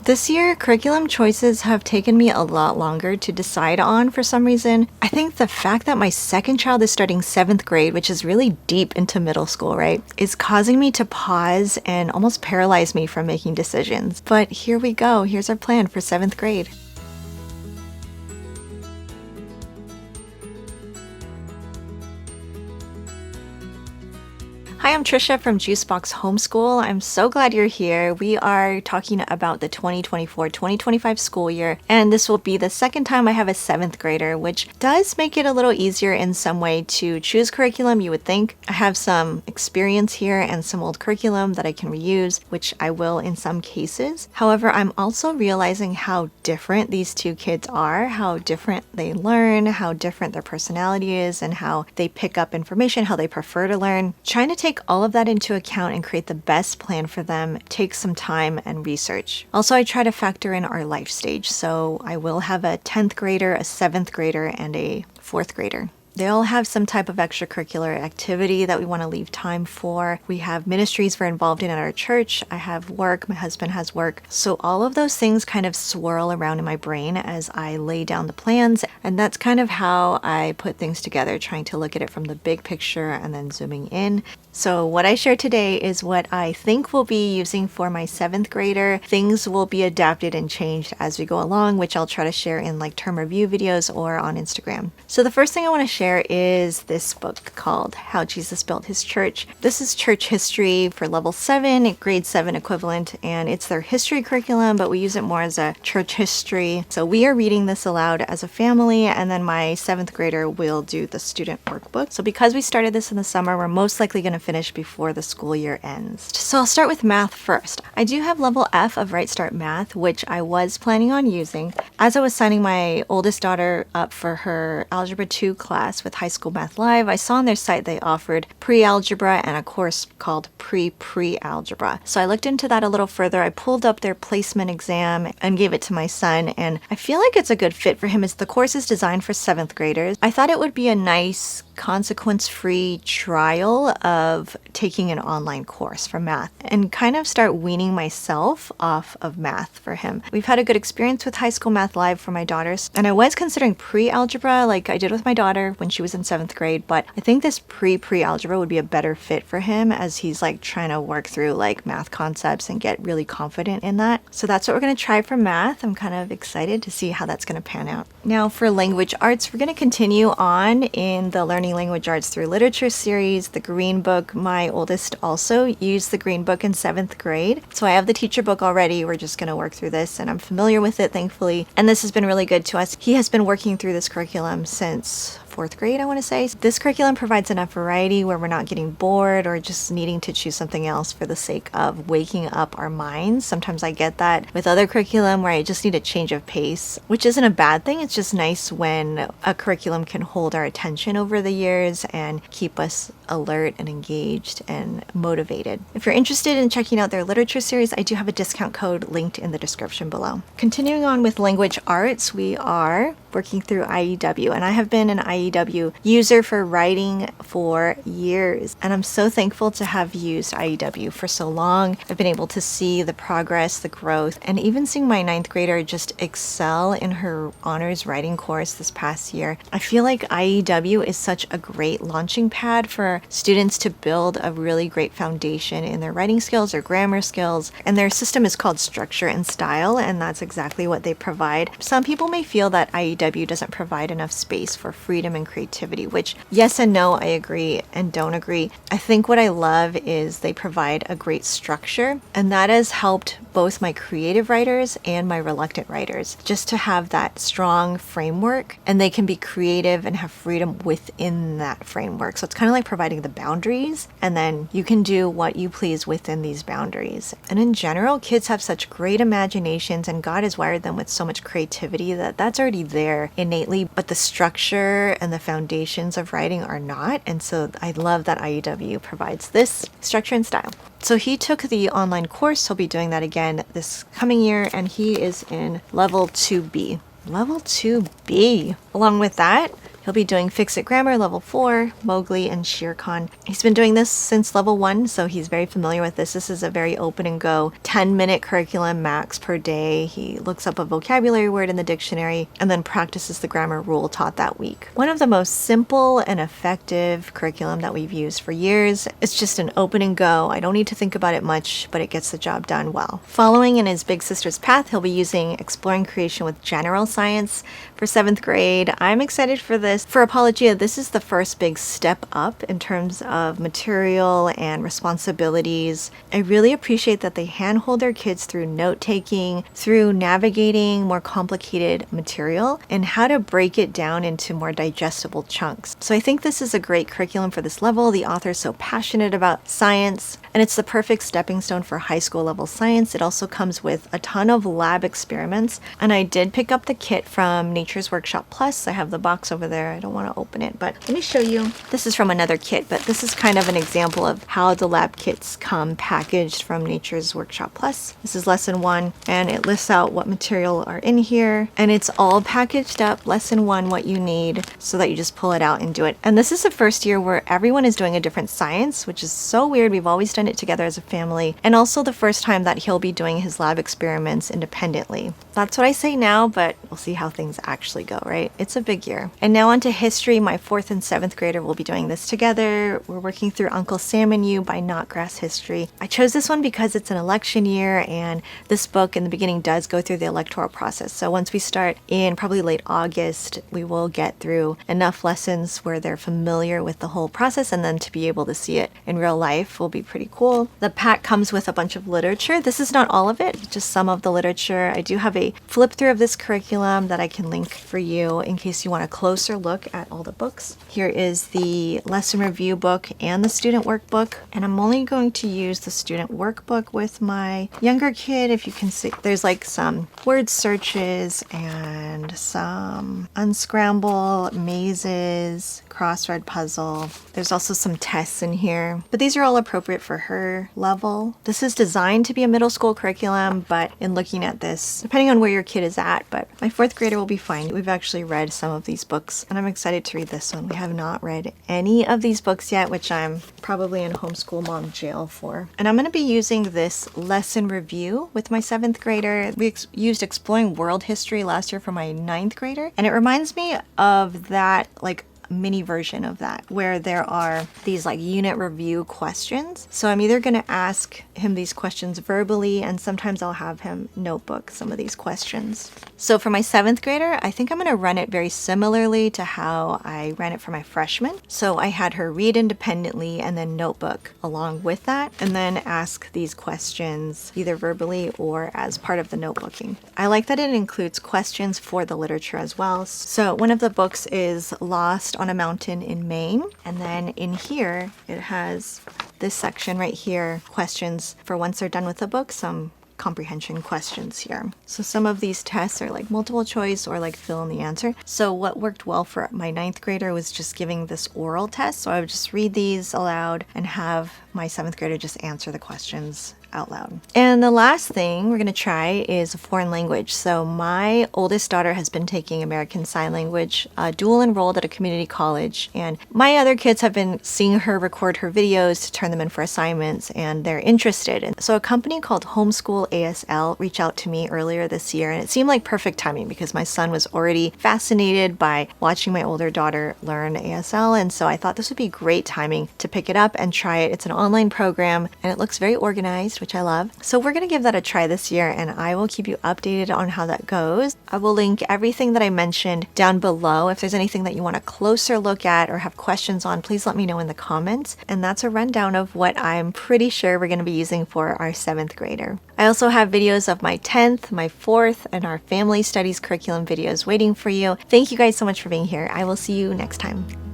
This year, curriculum choices have taken me a lot longer to decide on for some reason. I think the fact that my second child is starting 7th grade, which is really deep into middle school, right, is causing me to pause and almost paralyze me from making decisions. But here we go. Here's our plan for 7th grade. Hi, I'm Trisha from Juicebox Homeschool. I'm so glad you're here. We are talking about the 2024-2025 school year, and this will be the second time I have a 7th grader, which does make it a little easier in some way to choose curriculum, you would think. I have some experience here and some old curriculum that I can reuse, which I will in some cases. However, I'm also realizing how different these two kids are, how different they learn, how different their personality is, and how they pick up information, how they prefer to learn. Trying to take all of that into account and create the best plan for them takes some time and research. Also, I try to factor in our life stage, so I will have a 10th grader, a 7th grader, and a 4th grader. They all have some type of extracurricular activity that we want to leave time for. We have ministries we're involved in at our church. I have work. My husband has work. So all of those things kind of swirl around in my brain as I lay down the plans. And that's kind of how I put things together, trying to look at it from the big picture and then zooming in. So what I share today is what I think we'll be using for my 7th grader. Things will be adapted and changed as we go along, which I'll try to share in like term review videos or on Instagram. So the first thing I want to share is this book called How Jesus Built His Church. This is church history for level 7, grade 7 equivalent, and it's their history curriculum, but we use it more as a church history. So we are reading this aloud as a family, and then my 7th grader will do the student workbook. So because we started this in the summer, we're most likely going to finish before the school year ends. So I'll start with math first. I do have level F of Right Start Math, which I was planning on using. As I was signing my oldest daughter up for her Algebra 2 class with High School Math Live, I saw on their site they offered pre-algebra and a course called pre-algebra. So I looked into that a little further. I pulled up their placement exam and gave it to my son, and I feel like it's a good fit for him as the course is designed for 7th graders. I thought it would be a nice consequence-free trial of taking an online course for math and kind of start weaning myself off of math for him. We've had a good experience with High School Math Live for my daughters, and I was considering pre-algebra like I did with my daughter when she was in 7th grade, but I think this pre-algebra would be a better fit for him as he's like trying to work through like math concepts and get really confident in that. So that's what we're going to try for math. I'm kind of excited to see how that's going to pan out. Now for language arts, we're going to continue on in the Learning Language Arts Through Literature series, the Green Book. My oldest also used the Green Book in 7th grade. So I have the teacher book already. We're just going to work through this, and I'm familiar with it, thankfully. And this has been really good to us. He has been working through this curriculum since 4th grade, I want to say. This curriculum provides enough variety where we're not getting bored or just needing to choose something else for the sake of waking up our minds. Sometimes I get that with other curriculum where I just need a change of pace, which isn't a bad thing. It's just nice when a curriculum can hold our attention over the years and keep us alert and engaged and motivated. If you're interested in checking out their literature series, I do have a discount code linked in the description below. Continuing on with language arts, we are working through IEW, and I have been an IEW user for writing for years, and I'm so thankful to have used IEW for so long. I've been able to see the progress, the growth, and even seeing my 9th grader just excel in her honors writing course this past year. I feel like IEW is such a great launching pad for students to build a really great foundation in their writing skills or grammar skills, and their system is called Structure and Style, and that's exactly what they provide. Some people may feel that IEW doesn't provide enough space for freedom and creativity, which yes and no, I agree and don't agree. I think what I love is they provide a great structure, and that has helped both my creative writers and my reluctant writers just to have that strong framework, and they can be creative and have freedom within that framework. So it's kind of like providing the boundaries, and then you can do what you please within these boundaries. And in general, kids have such great imaginations, and God has wired them with so much creativity that that's already there innately, but the structure and the foundations of writing are not. And so I love that IEW provides this structure and style. So he took the online course. He'll be doing that again this coming year, and he is in level 2B. Level 2B. Along with that, He'll be doing Fix-It Grammar Level 4, Mowgli, and Shere Khan. He's been doing this since Level 1, so he's very familiar with this. This is a very open and go 10-minute curriculum max per day. He looks up a vocabulary word in the dictionary and then practices the grammar rule taught that week. One of the most simple and effective curriculum that we've used for years. It's just an open and go. I don't need to think about it much, but it gets the job done well. Following in his big sister's path, he'll be using Exploring Creation with General Science for 7th grade. I'm excited for this. For Apologia, this is the first big step up in terms of material and responsibilities. I really appreciate that they handhold their kids through note-taking, through navigating more complicated material, and how to break it down into more digestible chunks. So I think this is a great curriculum for this level. The author's so passionate about science, and it's the perfect stepping stone for high school level science. It also comes with a ton of lab experiments, and I did pick up the kit from Nature's Workshop Plus. I have the box over there. I don't want to open it, but let me show you. This is from another kit, but this is kind of an example of how the lab kits come packaged from Nature's Workshop Plus. This is lesson 1, and it lists out what material are in here, and it's all packaged up. Lesson 1, what you need, so that you just pull it out and do it. And this is the first year where everyone is doing a different science, which is so weird. We've always done it together as a family, and also the first time that he'll be doing his lab experiments independently. That's what I say now, but we'll see how things actually go, right? It's a big year. And now on to history. My 4th and 7th grader will be doing this together. We're working through Uncle Sam and You by Knotgrass History. I chose this one because it's an election year, and this book in the beginning does go through the electoral process. So once we start in probably late August, we will get through enough lessons where they're familiar with the whole process, and then to be able to see it in real life will be pretty cool. The pack comes with a bunch of literature. This is not all of it, just some of the literature. I do have a flip through of this curriculum that I can link for you in case you want a closer look at all the books. Here is the lesson review book and the student workbook, and I'm only going to use the student workbook with my younger kid. If you can see, there's like some word searches and some unscramble, mazes, crossword puzzle. There's also some tests in here, but these are all appropriate for her level. This is designed to be a middle school curriculum, but in looking at this, depending on where your kid is at, but my 4th grader will be fine. We've actually read some of these books, and I'm excited to read this one. We have not read any of these books yet, which I'm probably in homeschool mom jail for. And I'm going to be using this lesson review with my 7th grader. We used Exploring World History last year for my 9th grader, and it reminds me of that, like, mini version of that where there are these like unit review questions. So I'm either going to ask him these questions verbally, and sometimes I'll have him notebook some of these questions. So for my 7th grader, I think I'm going to run it very similarly to how I ran it for my freshman. So I had her read independently and then notebook along with that, and then ask these questions either verbally or as part of the notebooking. I like that it includes questions for the literature as well. So one of the books is Lost on a Mountain in Maine, and then in here it has this section right here, questions for once they're done with the book, some comprehension questions here. So some of these tests are like multiple choice or like fill in the answer. So what worked well for my 9th grader was just giving this oral test. So I would just read these aloud and have my 7th grader just answer the questions out loud. And the last thing we're going to try is a foreign language. So my oldest daughter has been taking American Sign Language, dual enrolled at a community college, and my other kids have been seeing her record her videos to turn them in for assignments, and they're interested. And so a company called Homeschool ASL reached out to me earlier this year, and it seemed like perfect timing because my son was already fascinated by watching my older daughter learn ASL, and so I thought this would be great timing to pick it up and try it. It's an online program, and it looks very organized, which I love. So we're going to give that a try this year, and I will keep you updated on how that goes. I will link everything that I mentioned down below. If there's anything that you want a closer look at or have questions on, please let me know in the comments. And that's a rundown of what I'm pretty sure we're going to be using for our 7th grader. I also have videos of my 10th, my 4th, and our family studies curriculum videos waiting for you. Thank you guys so much for being here. I will see you next time.